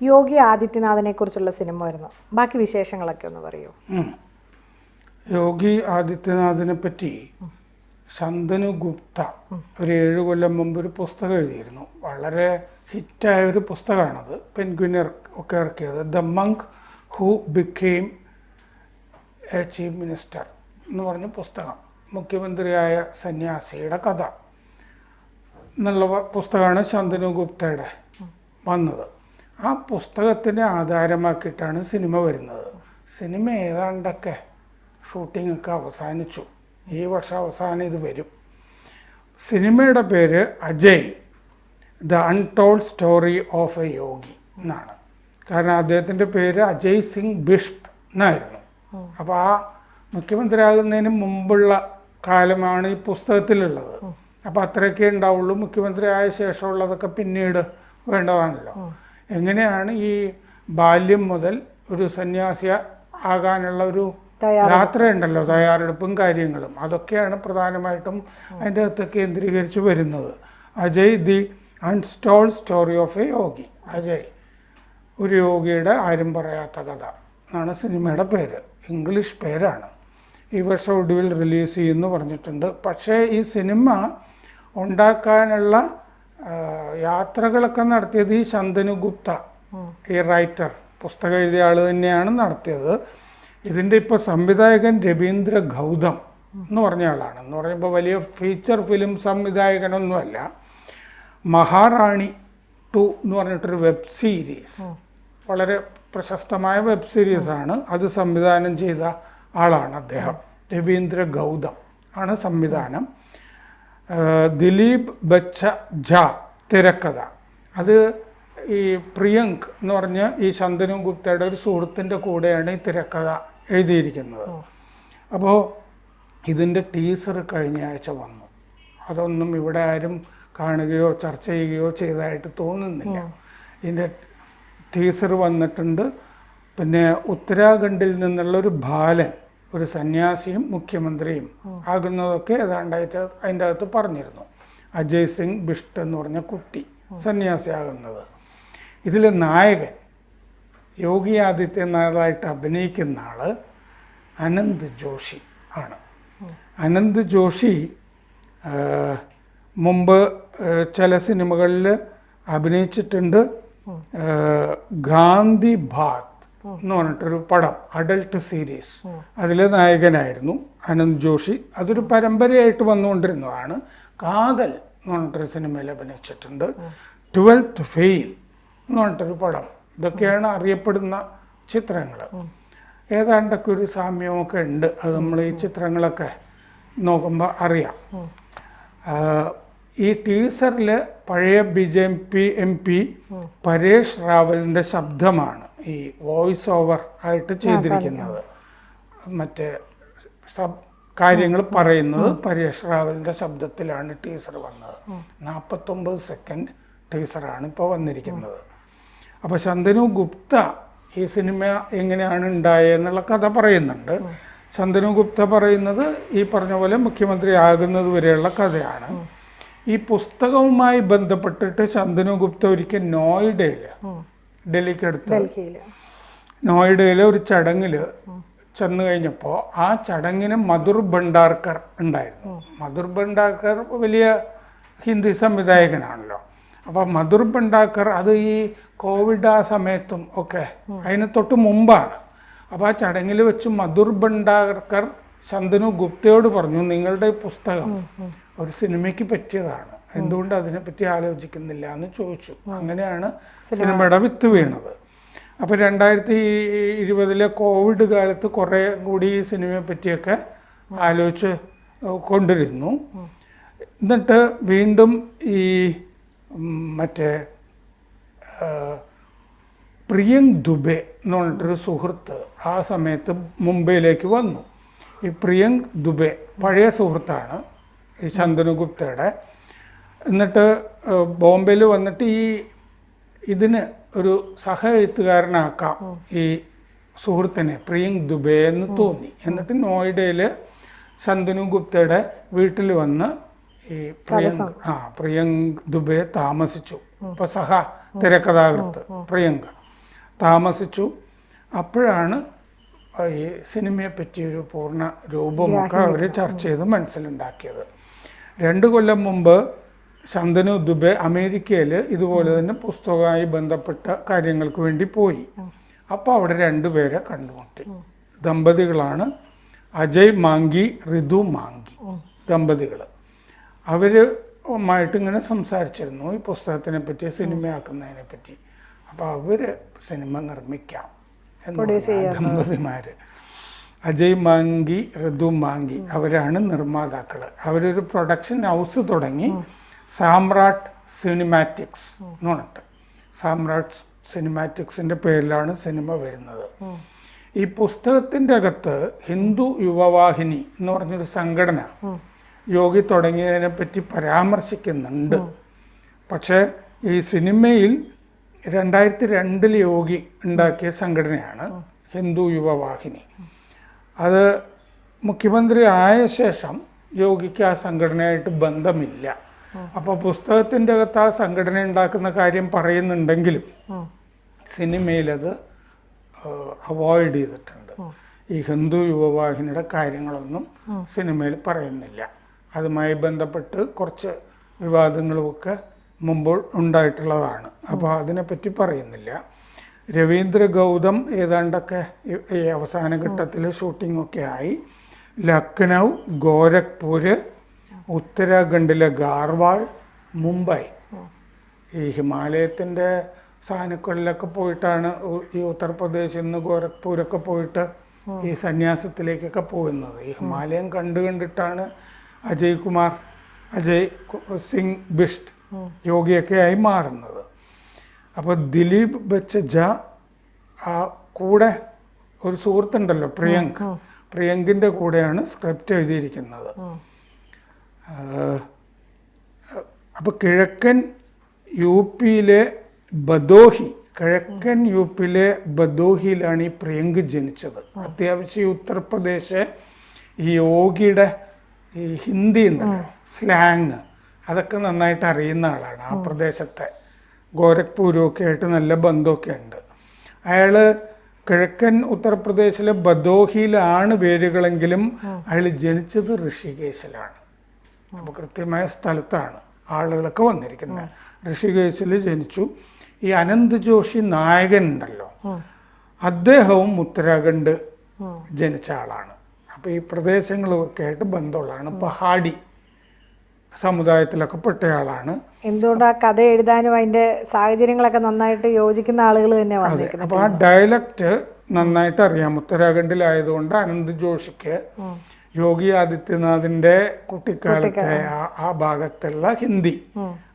യോഗി ആദിത്യനാഥിനെ കുറിച്ചുള്ള സിനിമ വരുന്നു. ബാക്കി വിശേഷങ്ങളൊക്കെ ഒന്ന് പറയൂ. യോഗി ആദിത്യനാഥിനെ പറ്റി ശന്തനു ഗുപ്ത ഒരു 7 കൊല്ലം മുമ്പ് ഒരു പുസ്തകം എഴുതിയിരുന്നു. വളരെ ഹിറ്റായ ഒരു പുസ്തകമാണത്. പെൻഗ്വിൻ ഒക്കെ ഇറക്കിയത്. The Munk who became A chief minister എന്ന് പറഞ്ഞ പുസ്തകം. മുഖ്യമന്ത്രിയായ സന്യാസിയുടെ കഥ എന്നുള്ള പുസ്തകമാണ് ശന്തനു ഗുപ്തയുടെ വന്നത്. ആ പുസ്തകത്തിനെ ആധാരമാക്കിയിട്ടാണ് സിനിമ വരുന്നത്. സിനിമ ഏതാണ്ടൊക്കെ ഷൂട്ടിംഗ് ഒക്കെ അവസാനിച്ചു. ഈ വർഷം അവസാനം ഇത് വരും. സിനിമയുടെ പേര് Ajay the untold story of a yogi എന്നാണ്. കാരണം അദ്ദേഹത്തിൻ്റെ പേര് അജയ് സിംഗ് ബിഷ്ട് എന്നായിരുന്നു. അപ്പോൾ ആ മുഖ്യമന്ത്രിയാകുന്നതിന് മുമ്പുള്ള കാലമാണ് ഈ പുസ്തകത്തിലുള്ളത്. അപ്പോൾ അത്രയൊക്കെ ഉണ്ടാവുള്ളൂ. മുഖ്യമന്ത്രി ആയ ശേഷമുള്ളതൊക്കെ പിന്നീട് വേണ്ടതാണല്ലോ. എങ്ങനെയാണ് ഈ ബാല്യം മുതൽ ഒരു സന്യാസി ആകാനുള്ള ഒരു യാത്രയുണ്ടല്ലോ, തയ്യാറെടുപ്പും കാര്യങ്ങളും, അതൊക്കെയാണ് പ്രധാനമായിട്ടും അതിൻ്റെ അകത്ത് കേന്ദ്രീകരിച്ച് വരുന്നത്. Ajay the untold story of a yogi. Ajay ഒരു യോഗിയുടെ ആരും പറയാത്ത കഥ എന്നാണ് സിനിമയുടെ പേര്. ഇംഗ്ലീഷ് പേരാണ്. ഈ വർഷം ഒടുവിൽ റിലീസ് ചെയ്യുമെന്ന് പറഞ്ഞിട്ടുണ്ട്. പക്ഷേ ഈ സിനിമ ഉണ്ടാക്കാനുള്ള യാത്രകളൊക്കെ നടത്തിയത് ഈ ശന്തനു ഗുപ്ത, ഈ റൈറ്റർ, പുസ്തകം എഴുതിയ ആൾ തന്നെയാണ് നടത്തിയത്. ഇതിൻ്റെ ഇപ്പോൾ സംവിധായകൻ രവീന്ദ്ര ഗൗതം എന്ന് പറഞ്ഞ ആളാണ്. എന്ന് പറയുമ്പോൾ വലിയ ഫീച്ചർ ഫിലിം സംവിധായകനൊന്നുമല്ല. മഹാറാണി 2 എന്ന് പറഞ്ഞിട്ടൊരു വെബ് സീരീസ്, വളരെ പ്രശസ്തമായ വെബ് സീരീസാണ്. അത് സംവിധാനം ചെയ്ത ആളാണ് അദ്ദേഹം. രവീന്ദ്ര ഗൗതം ആണ് സംവിധാനം. ദിലീപ് ബച്ച ഝാ തിരക്കഥ. അത് ഈ പ്രിയങ്ക് എന്ന് പറഞ്ഞ് ഈ ശന്തനു ഗുപ്തയുടെ ഒരു സുഹൃത്തിൻ്റെ കൂടെയാണ് ഈ തിരക്കഥ എഴുതിയിരിക്കുന്നത്. അപ്പോൾ ഇതിൻ്റെ ടീസർ കഴിഞ്ഞ ആഴ്ച വന്നു. അതൊന്നും ഇവിടെ ആരും കാണുകയോ ചർച്ച ചെയ്യുകയോ ചെയ്തതായിട്ട് തോന്നുന്നില്ല. ഇതിൻ്റെ ടീസർ വന്നിട്ടുണ്ട്. പിന്നെ ഉത്തരാഖണ്ഡിൽ നിന്നുള്ളൊരു ബാലൻ, ഒരു സന്യാസിയും മുഖ്യമന്ത്രിയും ആകുന്നതൊക്കെ ഏതാണ്ടായിട്ട് അതിൻ്റെ അകത്ത് പറഞ്ഞിരുന്നു. അജയ് സിംഗ് ബിഷ്ട് എന്ന് പറഞ്ഞ കുട്ടി സന്യാസിയാകുന്നത്. ഇതിൽ നായകൻ യോഗി ആദിത്യനാഥായിട്ട് അഭിനയിക്കുന്ന ആൾ അനന്ത് ജോഷി ആണ്. അനന്ത് ജോഷി മുമ്പ് ചില സിനിമകളിൽ അഭിനയിച്ചിട്ടുണ്ട്. ഗാന്ധി ഭാത് എന്ന് പറഞ്ഞിട്ടൊരു പടം, അഡൽട്ട് സീരീസ്, അതിൽ നായകനായിരുന്നു അനന്ത് ജോഷി. അതൊരു പരമ്പരയായിട്ട് വന്നുകൊണ്ടിരുന്നതാണ്. കാതൽ എന്ന് പറഞ്ഞിട്ടൊരു സിനിമയിൽ അഭിനയിച്ചിട്ടുണ്ട്. 12th ഫെയിൽ എന്ന് പറഞ്ഞിട്ടൊരു പടം. ഇതൊക്കെയാണ് അറിയപ്പെടുന്ന ചിത്രങ്ങൾ. ഏതാണ്ടൊക്കെ ഒരു സാമ്യമൊക്കെ ഉണ്ട്. അത് നമ്മൾ ഈ ചിത്രങ്ങളൊക്കെ നോക്കുമ്പോൾ അറിയാം. ഈ ടീസറിൽ പഴയ BJP MP പരേഷ് റാവലിൻ്റെ ശബ്ദമാണ് ഈ വോയിസ് ഓവർ ആയിട്ട് ചെയ്തിരിക്കുന്നത്. മറ്റേ കാര്യങ്ങൾ പറയുന്നത് പരേഷ് റാവലിൻ്റെ ശബ്ദത്തിലാണ് ടീസർ വന്നത്. 49 സെക്കൻഡ് ടീസറാണ് ഇപ്പോൾ വന്നിരിക്കുന്നത്. അപ്പോൾ ശന്തനു ഗുപ്ത ഈ സിനിമ എങ്ങനെയാണ് ഉണ്ടായതെന്നുള്ള കഥ പറയുന്നുണ്ട്. ശന്തനു ഗുപ്ത പറയുന്നത് ഈ പറഞ്ഞ പോലെ മുഖ്യമന്ത്രി ആകുന്നത് വരെയുള്ള കഥയാണ്. ഈ പുസ്തകവുമായി ബന്ധപ്പെട്ടിട്ട് ശന്തനു ഗുപ്ത ഒരിക്കൽ നോയിഡയിൽ, ഡൽഹിക്കടുത്ത് നോയിഡയിലെ ഒരു ചടങ്ങിൽ ചെന്ന് കഴിഞ്ഞപ്പോൾ ആ ചടങ്ങിന് മധുർ ഭണ്ഡാർക്കർ ഉണ്ടായിരുന്നു. മധുർ ഭണ്ഡാർക്കർ വലിയ ഹിന്ദി സംവിധായകനാണല്ലോ. അപ്പോൾ മധുർ ഭണ്ഡാർക്കർ അത് ഈ കോവിഡ് ആ സമയത്തും ഒക്കെ അതിന് തൊട്ട് മുമ്പാണ്. അപ്പോൾ ആ ചടങ്ങിൽ വെച്ച് മധുർ ഭണ്ഡാർക്കർ ശന്തനു ഗുപ്തയോട് പറഞ്ഞു, നിങ്ങളുടെ പുസ്തകം ഒരു സിനിമയ്ക്ക് പറ്റിയതാണ്, എന്തുകൊണ്ട് അതിനെപ്പറ്റി ആലോചിക്കുന്നില്ല എന്ന് ചോദിച്ചു. അങ്ങനെയാണ് സിനിമയുടെ വിത്ത് വീണത്. അപ്പോൾ 2020 കോവിഡ് കാലത്ത് കുറേ കൂടി ഈ സിനിമയെ പറ്റിയൊക്കെ ആലോചിച്ച് കൊണ്ടിരുന്നു. എന്നിട്ട് വീണ്ടും ഈ മറ്റേ പ്രിയങ്ക് ദുബെ എന്ന് പറഞ്ഞിട്ടൊരു സുഹൃത്ത് ആ സമയത്ത് മുംബൈയിലേക്ക് വന്നു. ഈ പ്രിയങ്ക് ദുബെ പഴയ സുഹൃത്താണ് ഈ ശന്തനു ഗുപ്തയുടെ. എന്നിട്ട് ബോംബെയിൽ വന്നിട്ട് ഇതിന് ഒരു സഹ എഴുത്തുകാരനാക്കാം ഈ സുഹൃത്തിനെ, പ്രിയങ്ക് ദുബെ എന്ന് തോന്നി. എന്നിട്ട് നോയിഡയിൽ ശന്തനു ഗുപ്തയുടെ വീട്ടിൽ വന്ന് ഈ പ്രിയങ്ക് ദുബെ താമസിച്ചു. ഇപ്പൊ സഹ തിരക്കഥാകൃത്ത് പ്രിയങ്ക്. താമസിച്ചു. അപ്പോഴാണ് ഈ സിനിമയെ പറ്റിയൊരു പൂർണ്ണ രൂപമൊക്കെ അവർ ചർച്ച ചെയ്ത് മനസ്സിലുണ്ടാക്കിയത്. 2 കൊല്ലം മുമ്പ് ശന്തനു ദുബെ അമേരിക്കയിൽ ഇതുപോലെ തന്നെ പുസ്തകവുമായി ബന്ധപ്പെട്ട കാര്യങ്ങൾക്ക് വേണ്ടി പോയി. അപ്പോൾ അവിടെ 2 പേരെ കണ്ടുമുട്ടി. ദമ്പതികളാണ് അജയ് മാങ്കി, ഋതു മാങ്കി ദമ്പതികൾ. അവരുമായിട്ട് ഇങ്ങനെ സംസാരിച്ചിരുന്നു ഈ പുസ്തകത്തിനെ പറ്റി, സിനിമയാക്കുന്നതിനെ പറ്റി. അപ്പോൾ അവർ സിനിമ നിർമ്മിക്കാം എന്ന് ദമ്പതിമാർ. അജയ് മാങ്കി, ഋതു മാങ്കി അവരാണ് നിർമ്മാതാക്കൾ. അവരൊരു പ്രൊഡക്ഷൻ ഹൗസ് തുടങ്ങി, സാമ്രാട്ട് സിനിമാറ്റിക്സ് എന്ന് പറഞ്ഞിട്ട്. സാമ്രാട്ട് സിനിമാറ്റിക്സിൻ്റെ പേരിലാണ് സിനിമ വരുന്നത്. ഈ പുസ്തകത്തിൻ്റെ അകത്ത് ഹിന്ദു യുവവാഹിനി എന്ന് പറഞ്ഞൊരു സംഘടന യോഗി തുടങ്ങിയതിനെ പറ്റി പരാമർശിക്കുന്നുണ്ട്. പക്ഷേ ഈ സിനിമയിൽ 2002 യോഗി ഉണ്ടാക്കിയ സംഘടനയാണ് ഹിന്ദു യുവവാഹിനി. അത് മുഖ്യമന്ത്രി ആയ ശേഷം യോഗിക്ക് ആ സംഘടനയായിട്ട് ബന്ധമില്ല. അപ്പോൾ പുസ്തകത്തിൻ്റെ അകത്ത് ആ സംഘടന ഉണ്ടാക്കുന്ന കാര്യം പറയുന്നുണ്ടെങ്കിലും സിനിമയിലത് അവോയ്ഡ് ചെയ്തിട്ടുണ്ട്. ഈ ഹിന്ദു യുവവാഹിനിയുടെ കാര്യങ്ങളൊന്നും സിനിമയിൽ പറയുന്നില്ല. അതുമായി ബന്ധപ്പെട്ട് കുറച്ച് വിവാദങ്ങളുമൊക്കെ മുമ്പ് ഉണ്ടായിട്ടുള്ളതാണ്. അപ്പോൾ അതിനെപ്പറ്റി പറയുന്നില്ല. രവീന്ദ്ര ഗൗതം ഏതാണ്ടൊക്കെ ഈ അവസാന ഘട്ടത്തിൽ ഷൂട്ടിങ്ങൊക്കെ ആയി. ലക്നൗ, ഗോരഖ്പൂർ, ഉത്തരാഖണ്ഡിലെ ഗാർവാൾ, മുംബൈ, ഈ ഹിമാലയത്തിൻ്റെ സാനുക്കളിലൊക്കെ പോയിട്ടാണ് ഈ ഉത്തർപ്രദേശിൽ നിന്ന് ഗോരഖ്പൂരൊക്കെ പോയിട്ട് ഈ സന്യാസത്തിലേക്കൊക്കെ പോകുന്നത്. ഈ ഹിമാലയം കണ്ടിട്ടാണ് അജയ് സിംഗ് ബിഷ്ട് യോഗിയൊക്കെ ആയി മാറുന്നത്. അപ്പോൾ ദിലീപ് ബച്ചജ ആ കൂടെ ഒരു സുഹൃത്തുണ്ടല്ലോ പ്രിയങ്കിൻ്റെ കൂടെയാണ് സ്ക്രിപ്റ്റ് എഴുതിയിരിക്കുന്നത്. അപ്പോൾ കിഴക്കൻ യു പിയിലെ ബദോഹിയിലാണ് ഈ പ്രിയങ്ക് ജനിച്ചത്. അത്യാവശ്യം ഈ ഉത്തർപ്രദേശ് ഈ യോഗിയുടെ ഈ ഹിന്ദി ഉണ്ടല്ലോ, സ്ലാങ്, അതൊക്കെ നന്നായിട്ട് അറിയുന്ന ആളാണ്. ആ പ്രദേശത്തെ ഗോരഖ്പൂരൊക്കെ ആയിട്ട് നല്ല ബന്ധമൊക്കെ ഉണ്ട്. അയാൾ കിഴക്കൻ ഉത്തർപ്രദേശിലെ ബദോഹിയിലാണ് വേരുകളെങ്കിലും അയാൾ ജനിച്ചത് ഋഷികേശിലാണ്. അപ്പോൾ കൃത്യമായ സ്ഥലത്താണ് ആളുകളൊക്കെ വന്നിരിക്കുന്നത്. ഋഷികേശിൽ ജനിച്ചു. ഈ അനന്ത് ജോഷി നായകൻ ഉണ്ടല്ലോ, അദ്ദേഹവും ഉത്തരാഖണ്ഡ് ജനിച്ച ആളാണ്. അപ്പോൾ ഈ പ്രദേശങ്ങളൊക്കെ ആയിട്ട് ബന്ധമുള്ളതാണ്. പഹാഡി സമുദായത്തിലൊക്കെ പെട്ടയാളാണ്. എന്തുകൊണ്ട് ആ കഥ എഴുതാനും അതിന്റെ സാഹചര്യങ്ങളൊക്കെ നന്നായിട്ട് യോജിക്കുന്ന ആളുകൾ തന്നെ വന്നിരിക്കുന്നത്. അപ്പോൾ ആ ഡയലക്റ്റ് നന്നായിട്ട് അറിയാം. ഉത്തരാഖണ്ഡിലായതുകൊണ്ട് അനന്ത് ജോഷിക്ക് യോഗി ആദിത്യനാഥിന്റെ കുട്ടിക്കാലത്തെ ആ ഭാഗത്തുള്ള ഹിന്ദി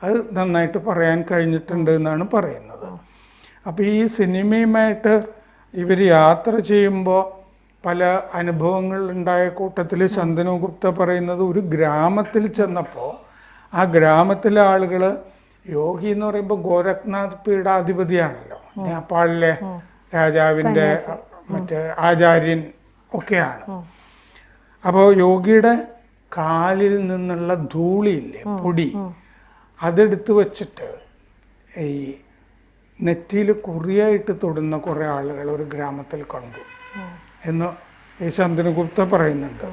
അത് നന്നായിട്ട് പറയാൻ കഴിഞ്ഞിട്ടുണ്ട് എന്നാണ് പറയുന്നത്. അപ്പോൾ ഈ സിനിമയുമായിട്ട് ഇവർ യാത്ര ചെയ്യുമ്പോൾ പല അനുഭവങ്ങൾ ഉണ്ടായ കൂട്ടത്തിൽ ശന്തനു ഗുപ്ത പറയുന്നത്, ഒരു ഗ്രാമത്തിൽ ചെന്നപ്പോൾ ആ ഗ്രാമത്തിലെ ആളുകൾ, യോഗി എന്ന് പറയുമ്പോൾ ഗോരഖ്നാഥ് പീഠാധിപതിയാണല്ലോ, നേപ്പാളിലെ രാജാവിൻ്റെ മറ്റേ ആചാര്യൻ ഒക്കെയാണ്. അപ്പോൾ യോഗിയുടെ കാലിൽ നിന്നുള്ള ധൂളിയില്ലേ, പൊടി, അതെടുത്ത് വച്ചിട്ട് ഈ നെറ്റിയിൽ കുറിയായിട്ട് തൊടുന്ന കുറേ ആളുകൾ ഒരു ഗ്രാമത്തിൽ കണ്ടു എന്ന് ഈ ശന്തനുഗുപ്ത പറയുന്നുണ്ട്.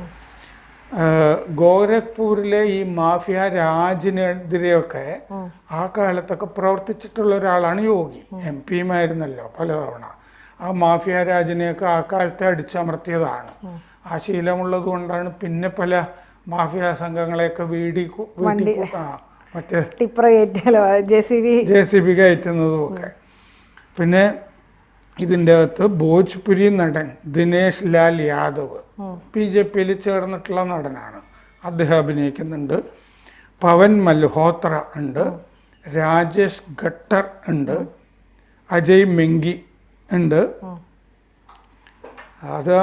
ഗോരഖ്പൂരിലെ ഈ മാഫിയ രാജിനെതിരെയൊക്കെ ആ കാലത്തൊക്കെ പ്രവർത്തിച്ചിട്ടുള്ള ഒരാളാണ് യോഗി. MP-മായിരുന്നല്ലോ പലതവണ. ആ മാഫിയ രാജിനെയൊക്കെ ആ കാലത്തെ അടിച്ചമർത്തിയതാണ്. ആ ശീലമുള്ളത് കൊണ്ടാണ് പിന്നെ പല മാഫിയ സംഘങ്ങളെയൊക്കെ മറ്റേ JCB കയറ്റുന്നതും ഒക്കെ. പിന്നെ ഇതിൻ്റെ അകത്ത് ഭോജ്പുരി നടൻ ദിനേശ് ലാൽ യാദവ് BJP-യിൽ ചേർന്നിട്ടുള്ള നടനാണ്. അദ്ദേഹം അഭിനയിക്കുന്നുണ്ട്. പവൻ മൽഹോത്ര ഉണ്ട്, രാജേഷ് ഖട്ടർ ഉണ്ട്, അജയ് മെങ്കി ഉണ്ട്. അത്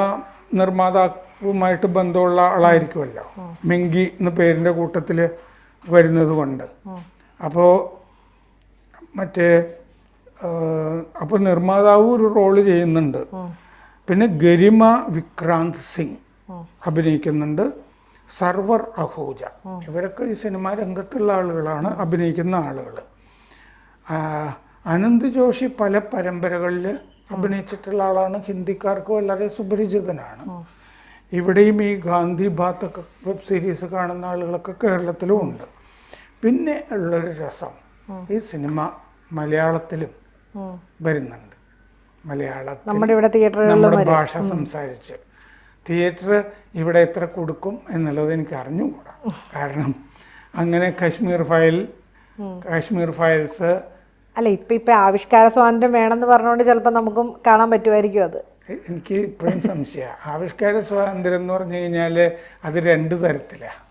നിർമ്മാതാവുമായിട്ട് ബന്ധമുള്ള ആളായിരിക്കുമല്ലോ, മെങ്കി എന്ന പേരിൻ്റെ കൂട്ടത്തിൽ വരുന്നത് കൊണ്ട്. അപ്പോൾ നിർമ്മാതാവ് ഒരു റോള് ചെയ്യുന്നുണ്ട്. പിന്നെ ഗരിമ വിക്രാന്ത് സിംഗ് അഭിനയിക്കുന്നുണ്ട്, സർവർ അഹൂജ, ഇവരൊക്കെ ഈ സിനിമാ രംഗത്തുള്ള ആളുകളാണ്, അഭിനയിക്കുന്ന ആളുകൾ. അനന്ത് ജോഷി പല പരമ്പരകളിൽ അഭിനയിച്ചിട്ടുള്ള ആളാണ്, ഹിന്ദിക്കാർക്ക് വളരെ സുപരിചിതനാണ്. ഇവിടെയും ഈ ഗാന്ധി ബാത്തൊക്കെ വെബ് സീരീസ് കാണുന്ന ആളുകളൊക്കെ കേരളത്തിലും ഉണ്ട്. പിന്നെ ഉള്ളൊരു രസം, ഈ സിനിമ മലയാളത്തിലും വരുന്നുണ്ട്. മലയാളത്തിൽ നമ്മുടെ ഭാഷ സംസാരിച്ച് തിയേറ്റർ ഇവിടെ എത്ര കൊടുക്കും എന്നുള്ളത് എനിക്ക് അറിഞ്ഞുകൂടാ. കാരണം അങ്ങനെ കാശ്മീർ ഫയൽസ് അല്ല ഇപ്പൊ ആവിഷ്കാര സ്വാതന്ത്ര്യം വേണമെന്ന് പറഞ്ഞുകൊണ്ട് ചിലപ്പോൾ നമുക്കും കാണാൻ പറ്റുമായിരിക്കും. അത് എനിക്ക് ഇപ്പോഴും സംശയം. ആവിഷ്കാര സ്വാതന്ത്ര്യം എന്ന് പറഞ്ഞു കഴിഞ്ഞാൽ അത് രണ്ട് തരത്തിലാണ്.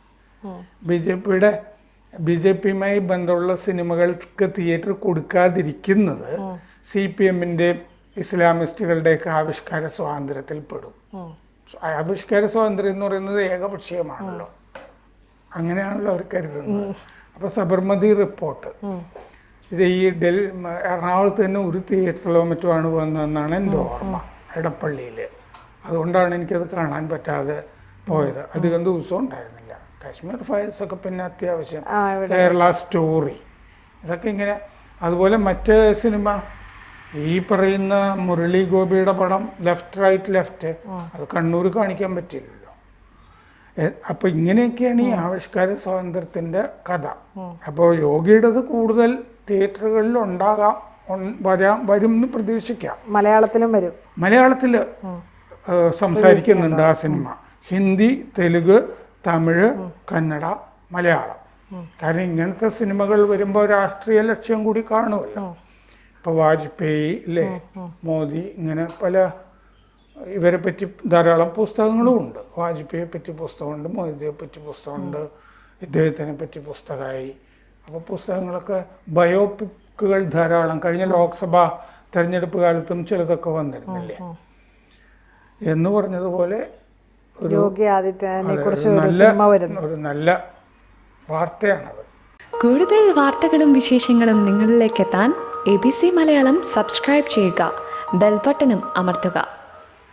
ബി ജെ പിയുമായി ബന്ധമുള്ള സിനിമകൾക്ക് തിയേറ്റർ കൊടുക്കാതിരിക്കുന്നത് CPM-ന്റെ ഇസ്ലാമിസ്റ്റുകളുടെയൊക്കെ ആവിഷ്കാര സ്വാതന്ത്ര്യത്തിൽ പെടും. ആവിഷ്കാര സ്വാതന്ത്ര്യം എന്ന് പറയുന്നത് ഏകപക്ഷീയമാണല്ലോ, അങ്ങനെയാണല്ലോ അവർ കരുതുന്നത്. അപ്പോൾ സബർമതി റിപ്പോർട്ട് ഇത് ഈ എറണാകുളത്ത് തന്നെ ഒരു തിയേറ്ററിലോ മറ്റുമാണ് വന്നതെന്നാണ് എൻ്റെ ഓർമ്മ, എടപ്പള്ളിയിൽ. അതുകൊണ്ടാണ് എനിക്കത് കാണാൻ പറ്റാതെ പോയത്. അധികം ദിവസവും ഉണ്ടായിരുന്നില്ല. കാശ്മീർ ഫയൽസ് ഒക്കെ പിന്നെ അത്യാവശ്യം, കേരള സ്റ്റോറി, ഇതൊക്കെ ഇങ്ങനെ. അതുപോലെ മറ്റ് സിനിമ ഈ പറയുന്ന മുരളി ഗോപിയുടെ പടം ലെഫ്റ്റ് റൈറ്റ് ലെഫ്റ്റ്, അത് കണ്ണൂർ കാണിക്കാൻ പറ്റില്ലല്ലോ. അപ്പോൾ ഇങ്ങനെയൊക്കെയാണ് ഈ ആവിഷ്കാര സ്വാതന്ത്ര്യത്തിൻ്റെ കഥ. അപ്പോൾ യോഗിയുടേത് കൂടുതൽ തിയേറ്ററുകളിൽ ഉണ്ടാകാം, വരും എന്ന് പ്രതീക്ഷിക്കാം. മലയാളത്തിലും വരും. മലയാളത്തിൽ സംസാരിക്കുന്നുണ്ട് ആ സിനിമ. ഹിന്ദി, തെലുങ്ക്, തമിഴ്, കന്നഡ, മലയാളം. കാരണം ഇങ്ങനത്തെ സിനിമകൾ വരുമ്പോൾ രാഷ്ട്രീയ ലക്ഷ്യം കൂടി കാണുമല്ലോ. ഇപ്പോൾ വാജ്പേയി അല്ലേ, മോദി, ഇങ്ങനെ പല ഇവരെ പറ്റി ധാരാളം പുസ്തകങ്ങളും ഉണ്ട്. വാജ്പേയിയെ പറ്റി പുസ്തകമുണ്ട്, മോദിയെ പറ്റി പുസ്തകമുണ്ട്, ഇദ്ദേഹത്തിനെ പറ്റി പുസ്തകമായി. അപ്പോൾ പുസ്തകങ്ങളൊക്കെ, ബയോപിക്കുകൾ ധാരാളം. കഴിഞ്ഞ ലോക്സഭാ തെരഞ്ഞെടുപ്പ് കാലത്തും ചിലതൊക്കെ വന്നിരുന്നില്ലേ എന്ന് പറഞ്ഞതുപോലെ ഒരു നല്ല വാർത്തയാണത്. കൂടുതൽ വാർത്തകളും വിശേഷങ്ങളും നിങ്ങളിലേക്ക് എത്താൻ ABC മലയാളം സബ്സ്ക്രൈബ് ചെയ്യുക, ബെൽ ബട്ടണും അമർത്തുക.